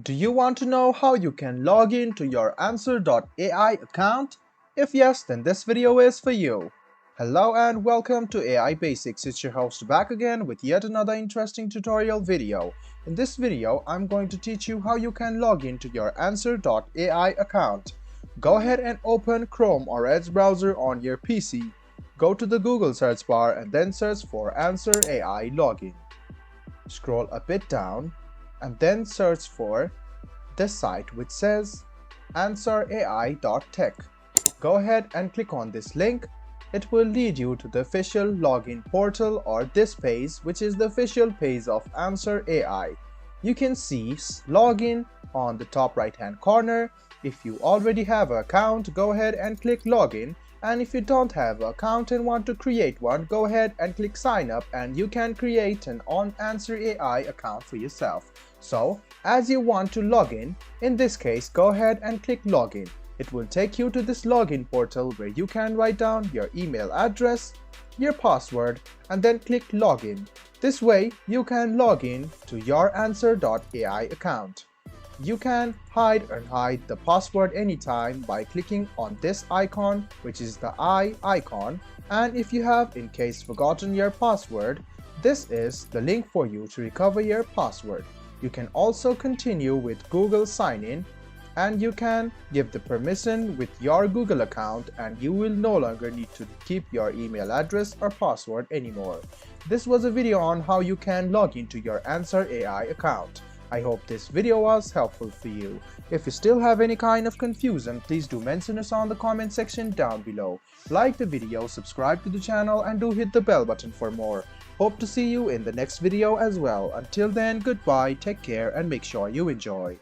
Do you want to know how you can log in to your Answer.ai account? If yes, then this video is for you. Hello and welcome to AI Basics. It's your host back again with yet another interesting tutorial video. In this video, I'm going to teach you how you can log in to your Answer.ai account. Go ahead and open Chrome or Edge browser on your PC. Go to the Google search bar and then search for Answer AI Login. Scroll a bit down and then search for this site which says answerai.tech. Go ahead and click on this link. It will lead you to the official login portal or this page, which is the official page of Answer AI. You can see login on the top right hand corner. If you already have an account, go ahead and click login. And if you don't have an account and want to create one, go ahead and click sign up and you can create an Answer AI account for yourself. So, as you want to log in this case, go ahead and click login. It will take you to this login portal where you can write down your email address, your password, and then click login. This way, you can log in to your Answer.ai account. You can hide or unhide the password anytime by clicking on this icon, which is the I icon, and if you have in case forgotten your password, this is the link for you to recover your password. You can also continue with Google sign-in and you can give the permission with your Google account and you will no longer need to keep your email address or password anymore. This was a video on how you can log into your Answer AI account. I hope this video was helpful for you. If you still have any kind of confusion, please do mention us on the comment section down below. Like the video, subscribe to the channel and do hit the bell button for more. Hope to see you in the next video as well. Until then, goodbye, take care and make sure you enjoy.